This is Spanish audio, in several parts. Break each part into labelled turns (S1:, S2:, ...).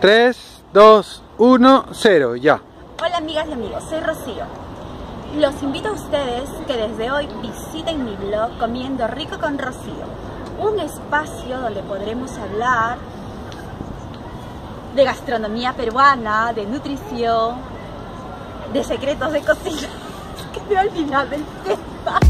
S1: 3, 2, 1, 0, ya.
S2: Hola amigas y amigos, soy Rocío. Los invito a ustedes que desde hoy visiten mi blog Comiendo Rico con Rocío, un espacio donde podremos hablar de gastronomía peruana, de nutrición, de secretos de cocina. Que me he olvidado del tema.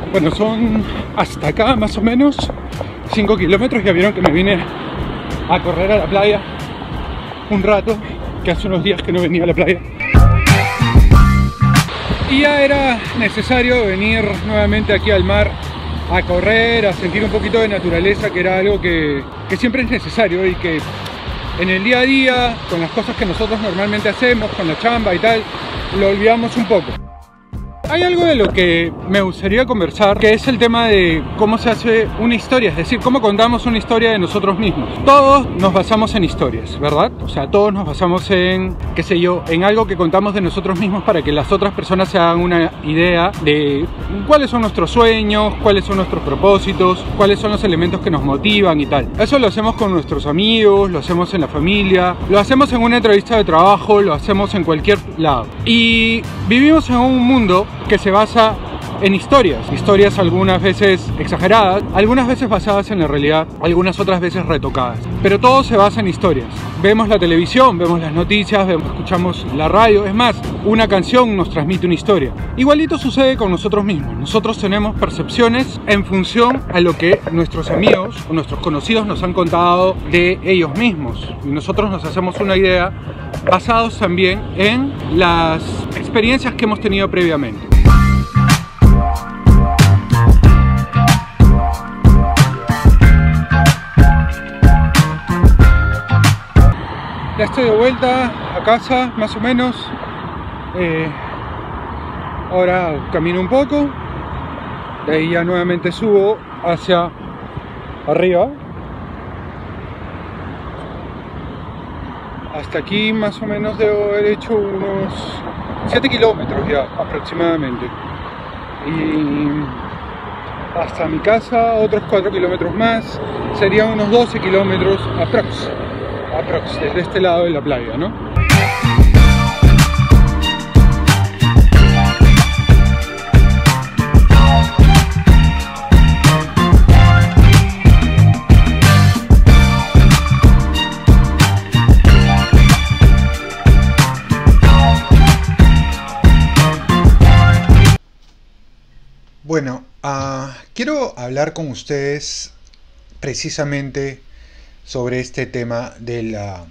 S1: Bueno, son hasta acá más o menos 5 kilómetros. Ya vieron que me vine a correr a la playa un rato, que hace unos días que no venía a la playa. Y ya era necesario venir nuevamente aquí al mar a correr, a sentir un poquito de naturaleza, que era algo que siempre es necesario y que en el día a día, con las cosas que nosotros normalmente hacemos, con la chamba y tal, lo olvidamos un poco. Hay algo de lo que me gustaría conversar, que es el tema de cómo se hace una historia, es decir, cómo contamos una historia de nosotros mismos. Todos nos basamos en historias, ¿verdad? O sea, todos nos basamos en, qué sé yo, en algo que contamos de nosotros mismos para que las otras personas se hagan una idea de cuáles son nuestros sueños, cuáles son nuestros propósitos, cuáles son los elementos que nos motivan y tal. Eso lo hacemos con nuestros amigos, lo hacemos en la familia, lo hacemos en una entrevista de trabajo, lo hacemos en cualquier lado. Y vivimos en un mundo que se basa en historias algunas veces exageradas, algunas veces basadas en la realidad, algunas otras veces retocadas, pero todo se basa en historias. Vemos la televisión, vemos las noticias, escuchamos la radio, es más, una canción nos transmite una historia. Igualito sucede con nosotros mismos. Nosotros tenemos percepciones en función a lo que nuestros amigos o nuestros conocidos nos han contado de ellos mismos, y nosotros nos hacemos una idea basados también en las experiencias que hemos tenido previamente. Ya estoy de vuelta a casa, más o menos. Ahora camino un poco. De ahí ya nuevamente subo hacia arriba. Hasta aquí más o menos debo haber hecho unos 7 kilómetros ya aproximadamente. Y hasta mi casa otros 4 kilómetros más. Serían unos 12 kilómetros aprox, desde este lado de la playa, ¿no? Bueno, quiero hablar con ustedes precisamente sobre este tema de la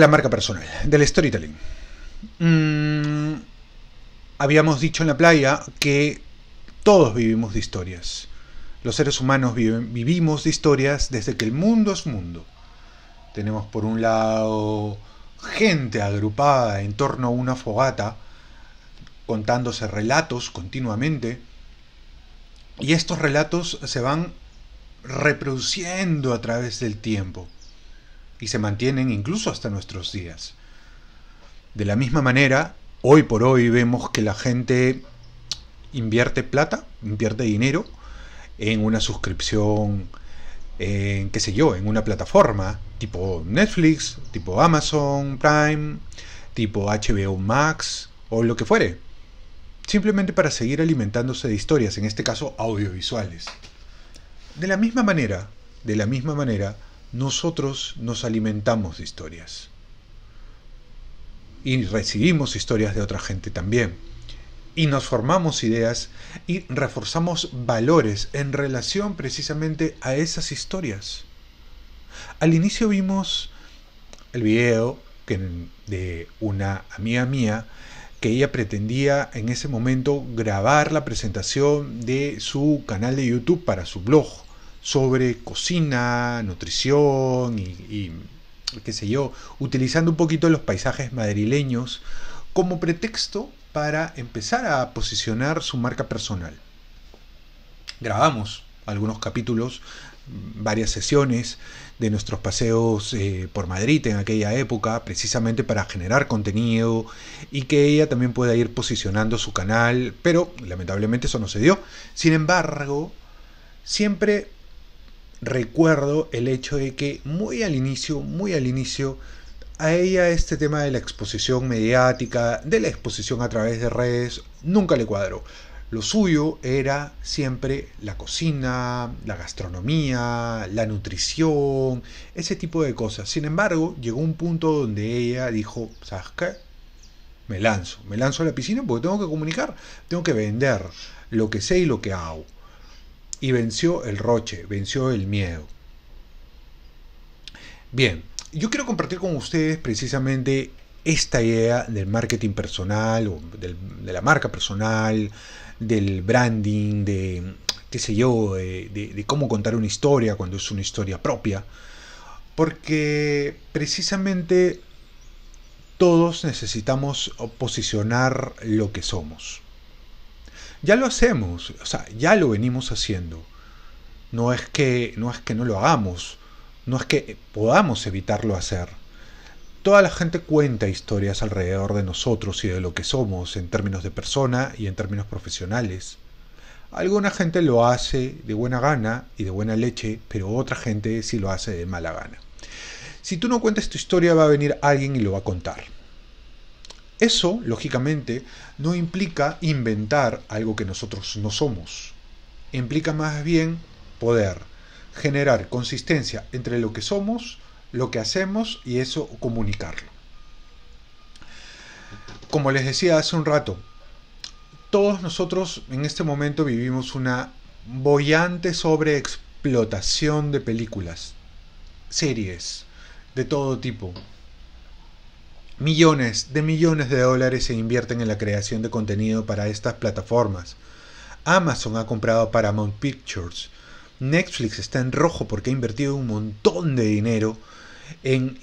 S1: marca personal, del storytelling. Habíamos dicho en la playa que todos vivimos de historias. Los seres humanos vivimos de historias desde que el mundo es mundo. Tenemos por un lado gente agrupada en torno a una fogata, contándose relatos continuamente, y estos relatos se van reproduciendo a través del tiempo y se mantienen incluso hasta nuestros días. De la misma manera, hoy por hoy vemos que la gente invierte plata, invierte dinero en una suscripción, qué sé yo, en una plataforma tipo Netflix, tipo Amazon Prime, tipo HBO Max o lo que fuere, simplemente para seguir alimentándose de historias, en este caso audiovisuales. De la misma manera, nosotros nos alimentamos de historias. Y recibimos historias de otra gente también. Y nos formamos ideas y reforzamos valores en relación precisamente a esas historias. Al inicio vimos el video de una amiga mía
S3: que ella pretendía en ese momento grabar la presentación de su canal de YouTube para su blog sobre cocina, nutrición y qué sé yo, utilizando un poquito los paisajes madrileños como pretexto para empezar a posicionar su marca personal. Grabamos algunos capítulos, varias sesiones de nuestros paseos por Madrid en aquella época, precisamente para generar contenido y que ella también pueda ir posicionando su canal, pero lamentablemente eso no se dio. Sin embargo, siempre recuerdo el hecho de que muy al inicio, a ella este tema de la exposición mediática, de la exposición a través de redes, nunca le cuadró. Lo suyo era siempre la cocina, la gastronomía, la nutrición, ese tipo de cosas. Sin embargo, llegó un punto donde ella dijo, ¿sabes qué? Me lanzo a la piscina porque tengo que comunicar, tengo que vender lo que sé y lo que hago. Y venció el roche, venció el miedo. Bien, yo quiero compartir con ustedes precisamente esta idea del marketing personal, o de la marca personal, del branding, de qué sé yo, de cómo contar una historia cuando es una historia propia. Porque precisamente todos necesitamos posicionar lo que somos. Ya lo hacemos, o sea, ya lo venimos haciendo. No es que no lo hagamos, no es que podamos evitarlo hacer. Toda la gente cuenta historias alrededor de nosotros y de lo que somos en términos de persona y en términos profesionales. Alguna gente lo hace de buena gana y de buena leche, pero otra gente sí lo hace de mala gana. Si tú no cuentas tu historia, va a venir alguien y lo va a contar. Eso, lógicamente, no implica inventar algo que nosotros no somos. Implica más bien poder generar consistencia entre lo que somos, lo que hacemos y eso comunicarlo. Como les decía hace un rato, todos nosotros en este momento vivimos una boyante sobreexplotación de películas, series, de todo tipo. Millones de dólares se invierten en la creación de contenido para estas plataformas. Amazon ha comprado Paramount Pictures. Netflix está en rojo porque ha invertido un montón de dinero en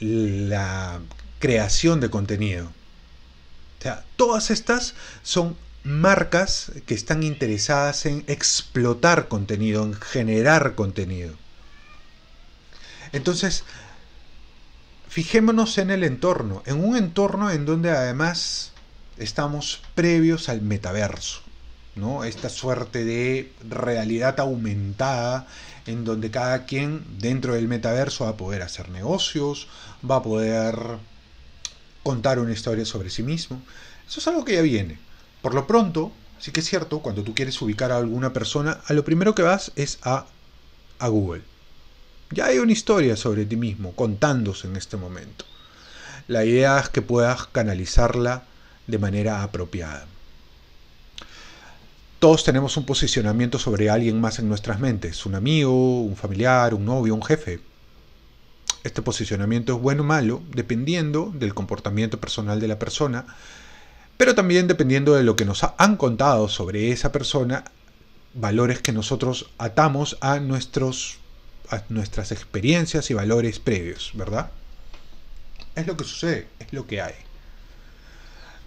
S3: la creación de contenido. O sea, todas estas son marcas que están interesadas en explotar contenido, en generar contenido. Entonces, fijémonos en el entorno, en un entorno en donde además estamos previos al metaverso, ¿no? Esta suerte de realidad aumentada en donde cada quien dentro del metaverso va a poder hacer negocios, va a poder contar una historia sobre sí mismo. Eso es algo que ya viene. Por lo pronto, sí que es cierto, cuando tú quieres ubicar a alguna persona, a lo primero que vas es a Google. Ya hay una historia sobre ti mismo contándose en este momento. La idea es que puedas canalizarla de manera apropiada. Todos tenemos un posicionamiento sobre alguien más en nuestras mentes, un amigo, un familiar, un novio, un jefe. Este posicionamiento es bueno o malo dependiendo del comportamiento personal de la persona, pero también dependiendo de lo que nos han contado sobre esa persona, valores que nosotros atamos a nuestras experiencias y valores previos, ¿verdad? Es lo que sucede, es lo que hay.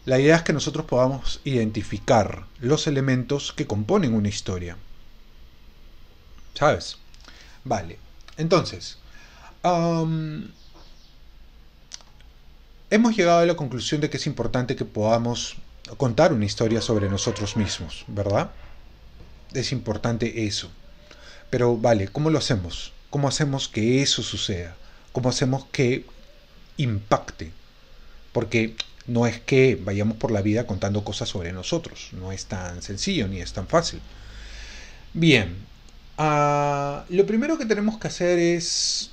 S3: La idea es que nosotros podamos identificar los elementos que componen una historia. ¿Sabes? Vale. Entonces, hemos llegado a la conclusión de que es importante que podamos contar una historia sobre nosotros mismos, ¿verdad? Es importante eso. Pero vale, ¿cómo lo hacemos? ¿Cómo hacemos que eso suceda? ¿Cómo hacemos que impacte? Porque no es que vayamos por la vida contando cosas sobre nosotros. No es tan sencillo ni es tan fácil. Bien, lo primero que tenemos que hacer es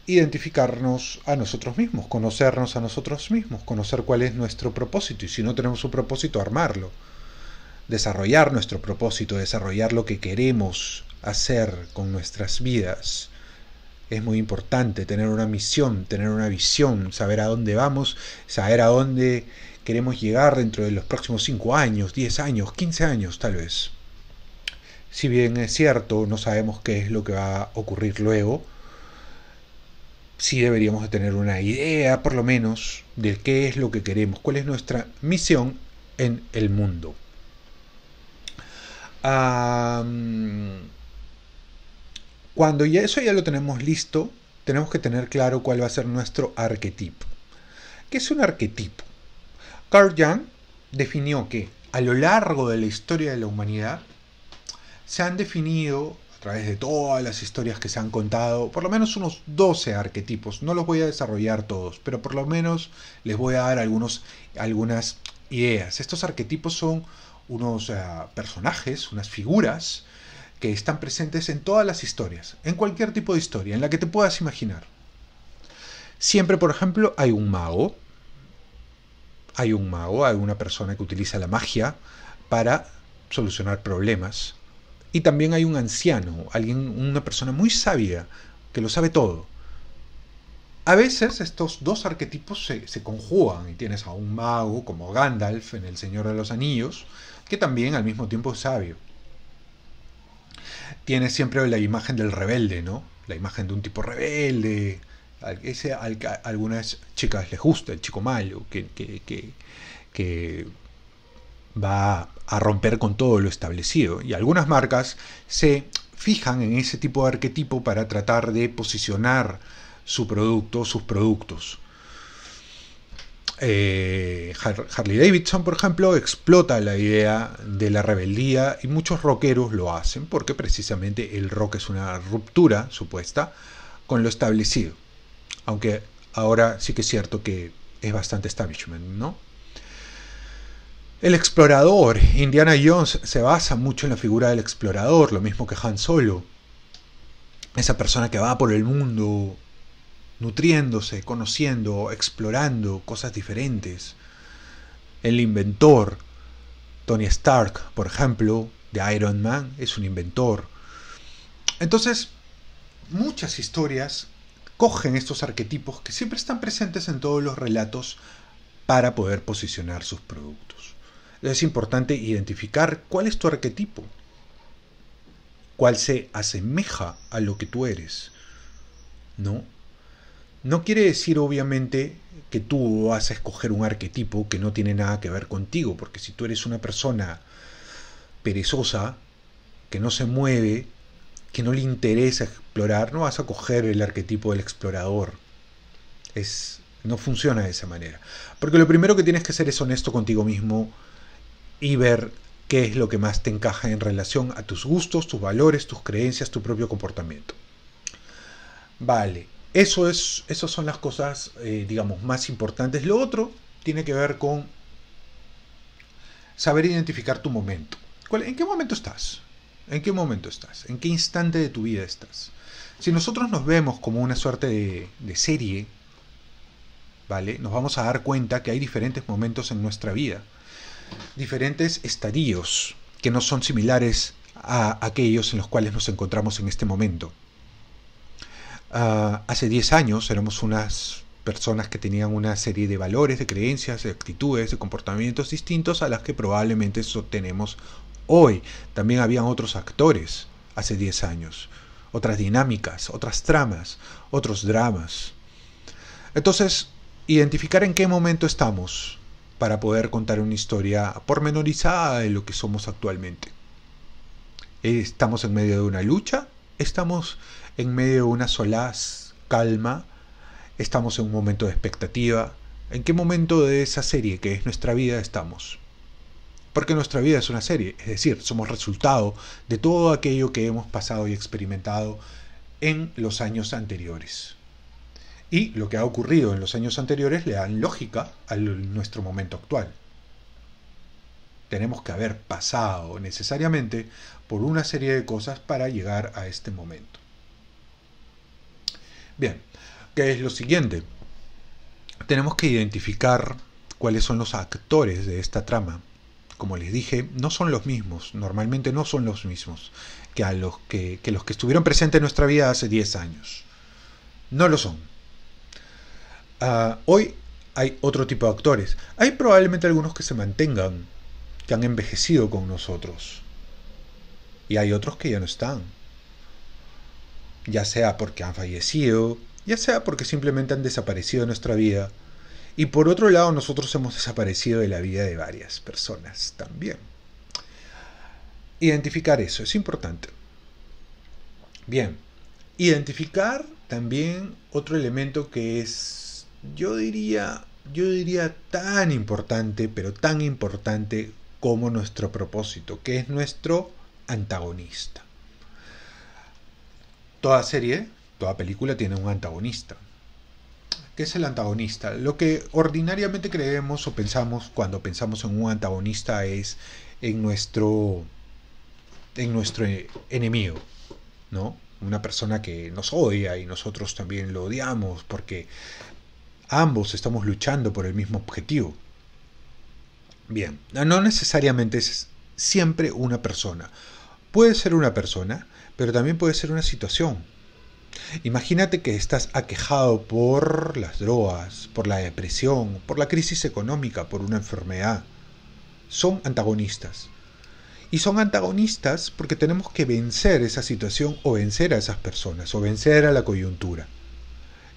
S3: identificarnos a nosotros mismos, conocernos a nosotros mismos, conocer cuál es nuestro propósito y si no tenemos un propósito, armarlo. Desarrollar nuestro propósito, desarrollar lo que queremos hacer con nuestras vidas. Es muy importante tener una misión, tener una visión, saber a dónde vamos, saber a dónde queremos llegar dentro de los próximos 5 años, 10 años, 15 años tal vez. Si bien es cierto, no sabemos qué es lo que va a ocurrir luego, sí deberíamos de tener una idea, por lo menos, de qué es lo que queremos, cuál es nuestra misión en el mundo. Cuando ya eso ya lo tenemos listo, tenemos que tener claro cuál va a ser nuestro arquetipo. ¿Qué es un arquetipo? Carl Jung definió que a lo largo de la historia de la humanidad se han definido, a través de todas las historias que se han contado, por lo menos unos 12 arquetipos. No los voy a desarrollar todos, pero por lo menos les voy a dar algunas ideas. Estos arquetipos son unos personajes, unas figuras que están presentes en todas las historias, en cualquier tipo de historia, en la que te puedas imaginar. Siempre, por ejemplo, hay un mago. Hay una persona que utiliza la magia para solucionar problemas. Y también hay un anciano, una persona muy sabia, que lo sabe todo. A veces estos dos arquetipos se conjugan y tienes a un mago como Gandalf en El Señor de los Anillos, que también al mismo tiempo es sabio. Tienes siempre la imagen del rebelde, ¿no? La imagen de un tipo rebelde, ese al que a algunas chicas les gusta, el chico malo, que va a romper con todo lo establecido. Y algunas marcas se fijan en ese tipo de arquetipo para tratar de posicionar su producto, sus productos. Harley Davidson, por ejemplo, explota la idea de la rebeldía y muchos rockeros lo hacen porque precisamente el rock es una ruptura supuesta con lo establecido. Aunque ahora sí que es cierto que es bastante establishment, ¿no? El explorador, Indiana Jones se basa mucho en la figura del explorador, lo mismo que Han Solo. Esa persona que va por el mundo nutriéndose, conociendo, explorando cosas diferentes. El inventor, Tony Stark, por ejemplo, de Iron Man, es un inventor. Entonces, muchas historias cogen estos arquetipos que siempre están presentes en todos los relatos para poder posicionar sus productos. Es importante identificar cuál es tu arquetipo, cuál se asemeja a lo que tú eres, ¿no? No quiere decir, obviamente, que tú vas a escoger un arquetipo que no tiene nada que ver contigo, porque si tú eres una persona perezosa, que no se mueve, que no le interesa explorar, no vas a coger el arquetipo del explorador. No funciona de esa manera. Porque lo primero que tienes que hacer es honesto contigo mismo y ver qué es lo que más te encaja en relación a tus gustos, tus valores, tus creencias, tu propio comportamiento. Vale. Esas son las cosas, digamos, más importantes. Lo otro tiene que ver con saber identificar tu momento. ¿En qué momento estás? ¿En qué momento estás? ¿En qué instante de tu vida estás? Si nosotros nos vemos como una suerte de serie, ¿vale? Nos vamos a dar cuenta que hay diferentes momentos en nuestra vida, diferentes estadios que no son similares a aquellos en los cuales nos encontramos en este momento. Hace 10 años éramos unas personas que tenían una serie de valores, de creencias, de actitudes, de comportamientos distintos a las que probablemente tenemos hoy. También habían otros actores hace 10 años, otras dinámicas, otras tramas, otros dramas. Entonces, identificar en qué momento estamos para poder contar una historia pormenorizada de lo que somos actualmente. ¿Estamos en medio de una lucha? ¿Estamos en medio de una solaz, calma? ¿Estamos en un momento de expectativa? ¿En qué momento de esa serie que es nuestra vida estamos? Porque nuestra vida es una serie, es decir, somos resultado de todo aquello que hemos pasado y experimentado en los años anteriores. Y lo que ha ocurrido en los años anteriores le dan lógica a nuestro momento actual. Tenemos que haber pasado necesariamente por una serie de cosas para llegar a este momento. Bien, ¿qué es lo siguiente? Tenemos que identificar cuáles son los actores de esta trama. Como les dije, no son los mismos, normalmente no son los mismos que los que estuvieron presentes en nuestra vida hace 10 años. No lo son. Hoy hay otro tipo de actores. Hay probablemente algunos que se mantengan, que han envejecido con nosotros. Y hay otros que ya no están. Ya sea porque han fallecido, ya sea porque simplemente han desaparecido de nuestra vida. Y por otro lado, nosotros hemos desaparecido de la vida de varias personas también. Identificar eso es importante. Bien, identificar también otro elemento que es, yo diría tan importante, pero tan importante como nuestro propósito, que es nuestro antagonista. Toda serie, toda película tiene un antagonista. ¿Qué es el antagonista? Lo que ordinariamente creemos o pensamos cuando pensamos en un antagonista es en nuestro enemigo, ¿no? Una persona que nos odia y nosotros también lo odiamos porque ambos estamos luchando por el mismo objetivo. Bien, no necesariamente es siempre una persona. Puede ser una persona, pero también puede ser una situación. Imagínate que estás aquejado por las drogas, por la depresión, por la crisis económica, por una enfermedad. Son antagonistas. Y son antagonistas porque tenemos que vencer esa situación o vencer a esas personas o vencer a la coyuntura.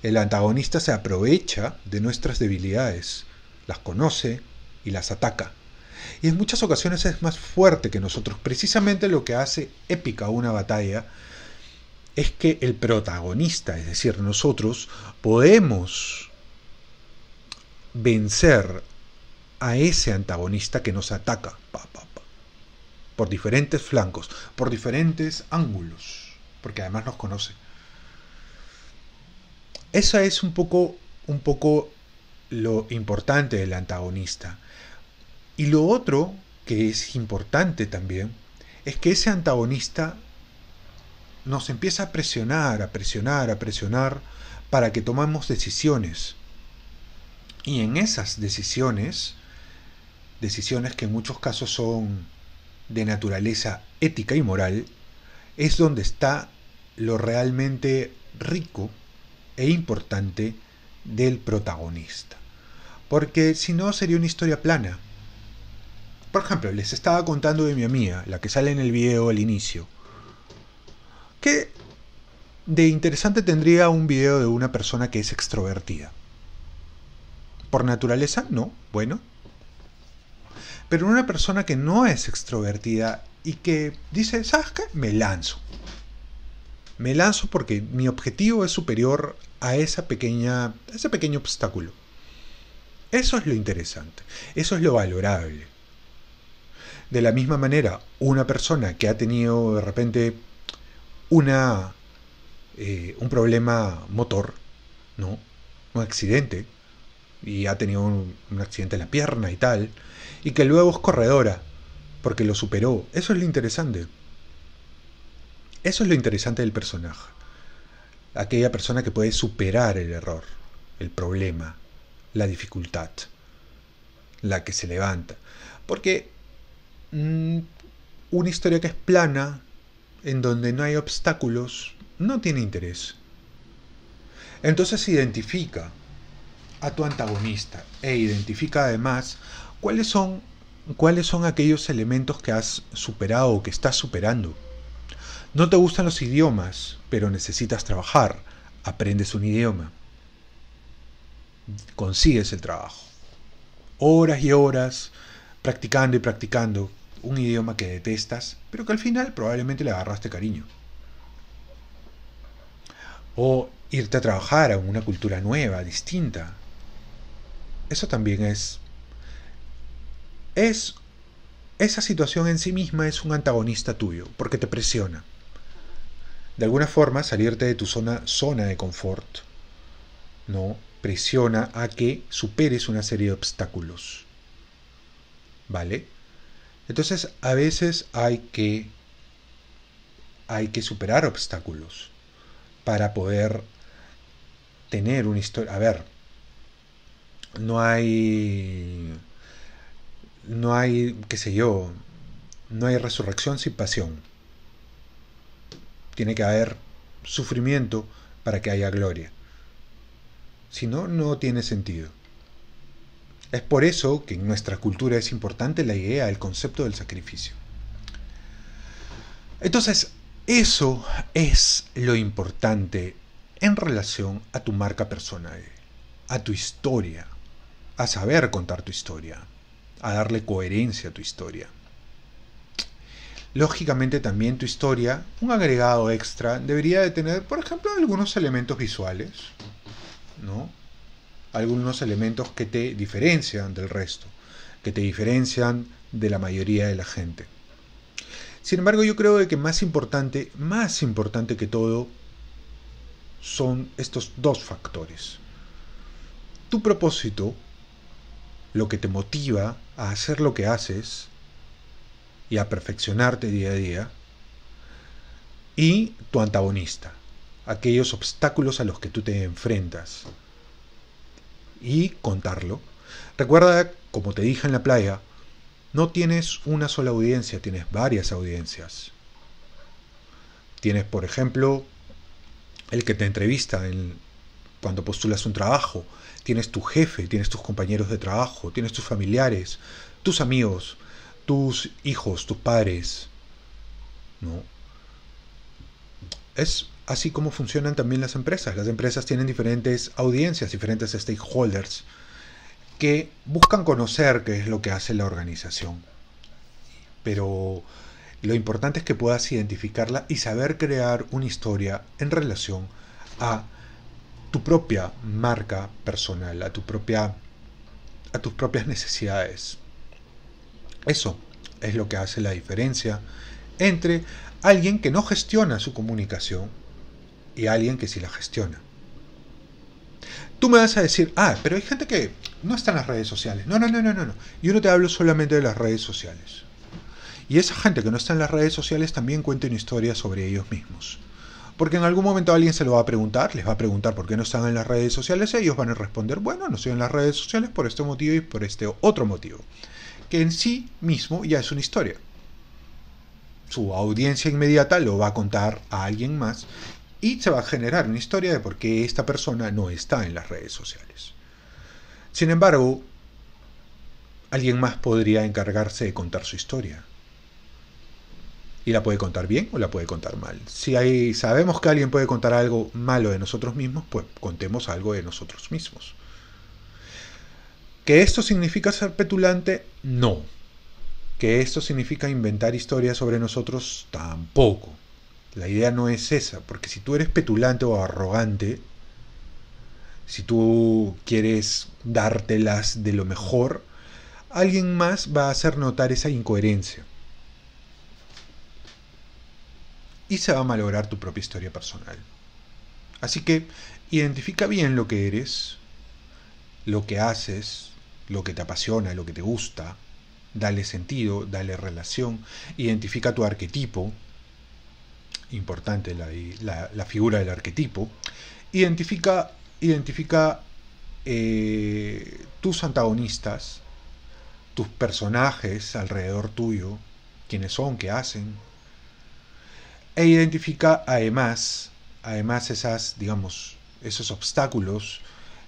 S3: El antagonista se aprovecha de nuestras debilidades, las conoce y las ataca. Y en muchas ocasiones es más fuerte que nosotros. Precisamente lo que hace épica una batalla es que el protagonista, es decir, nosotros, podemos vencer a ese antagonista que nos ataca por diferentes flancos, por diferentes ángulos, porque además nos conoce. Eso es un poco lo importante del antagonista. Y lo otro que es importante también es que ese antagonista nos empieza a presionar para que tomemos decisiones. Y en esas decisiones que en muchos casos son de naturaleza ética y moral, es donde está lo realmente rico e importante del protagonista. Porque si no sería una historia plana. Por ejemplo, les estaba contando de mi amiga, la que sale en el video al inicio. ¿Qué de interesante tendría un video de una persona que es extrovertida? ¿Por naturaleza? No, bueno. Pero una persona que no es extrovertida y que dice, ¿sabes qué? Me lanzo. Me lanzo porque mi objetivo es superior a ese pequeño obstáculo. Eso es lo interesante. Eso es lo valorable. De la misma manera, una persona que ha tenido de repente un problema motor, ¿no? Un accidente, y ha tenido un accidente en la pierna y tal, y que luego es corredora, porque lo superó. Eso es lo interesante. Eso es lo interesante del personaje. Aquella persona que puede superar el error, el problema, la dificultad, la que se levanta. Porque una historia que es plana, en donde no hay obstáculos, no tiene interés. Entonces identifica a tu antagonista e identifica además cuáles son aquellos elementos que has superado o que estás superando. No te gustan los idiomas, pero necesitas trabajar. Aprendes un idioma. Consigues el trabajo. Horas y horas practicando y practicando un idioma que detestas, pero que al final probablemente le agarraste cariño. O irte a trabajar a una cultura nueva, distinta. Eso también es esa situación en sí misma es un antagonista tuyo, porque te presiona. De alguna forma, salirte de tu zona de confort, ¿no? Presiona a que superes una serie de obstáculos. ¿Vale? Entonces, a veces hay que superar obstáculos para poder tener una historia. A ver, no hay, qué sé yo, no hay resurrección sin pasión. Tiene que haber sufrimiento para que haya gloria. Si no, no tiene sentido. Es por eso que en nuestra cultura es importante la idea, el concepto del sacrificio. Entonces, eso es lo importante en relación a tu marca personal, a tu historia, a saber contar tu historia, a darle coherencia a tu historia. Lógicamente también tu historia, un agregado extra, debería de tener, por ejemplo, algunos elementos visuales, ¿no? Algunos elementos que te diferencian del resto, que te diferencian de la mayoría de la gente. Sin embargo, yo creo que más importante que todo, son estos dos factores. Tu propósito, lo que te motiva a hacer lo que haces y a perfeccionarte día a día, y tu antagonista, aquellos obstáculos a los que tú te enfrentas, y contarlo. Recuerda, como te dije en la playa, no tienes una sola audiencia, tienes varias audiencias. Tienes, por ejemplo, el que te entrevista cuando postulas un trabajo. Tienes tu jefe, tienes tus compañeros de trabajo, tienes tus familiares, tus amigos, tus hijos, tus padres, ¿no? Es así como funcionan también las empresas. Las empresas tienen diferentes audiencias, diferentes stakeholders que buscan conocer qué es lo que hace la organización. Pero lo importante es que puedas identificarla y saber crear una historia en relación a tu propia marca personal, a tus propias necesidades. Eso es lo que hace la diferencia entre alguien que no gestiona su comunicación y alguien que sí la gestiona. Tú me vas a decir, pero hay gente que no está en las redes sociales. No. Yo no te hablo solamente de las redes sociales. Y esa gente que no está en las redes sociales también cuenta una historia sobre ellos mismos. Porque en algún momento alguien se lo va a preguntar, les va a preguntar por qué no están en las redes sociales, y ellos van a responder, bueno, no estoy en las redes sociales por este motivo y por este otro motivo. Que en sí mismo ya es una historia. Su audiencia inmediata lo va a contar a alguien más y se va a generar una historia de por qué esta persona no está en las redes sociales. Sin embargo, alguien más podría encargarse de contar su historia. Y la puede contar bien o la puede contar mal. Si sabemos que alguien puede contar algo malo de nosotros mismos, pues contemos algo de nosotros mismos. ¿Que esto significa ser petulante? No. ¿Que esto significa inventar historias sobre nosotros? Tampoco. La idea no es esa, porque si tú eres petulante o arrogante, si tú quieres dártelas de lo mejor, alguien más va a hacer notar esa incoherencia. Y se va a malograr tu propia historia personal. Así que identifica bien lo que eres, lo que haces, lo que te apasiona, lo que te gusta, dale sentido, dale relación, identifica tu arquetipo, importante la figura del arquetipo, identifica tus antagonistas, tus personajes alrededor tuyo, quiénes son, qué hacen, e identifica además esos obstáculos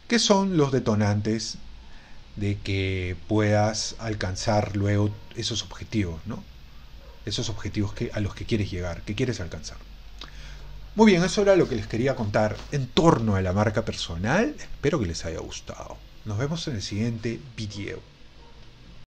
S3: que son los detonantes de que puedas alcanzar luego esos objetivos, ¿no? Esos objetivos a los que quieres llegar, que quieres alcanzar. Muy bien, eso era lo que les quería contar en torno a la marca personal. Espero que les haya gustado. Nos vemos en el siguiente video.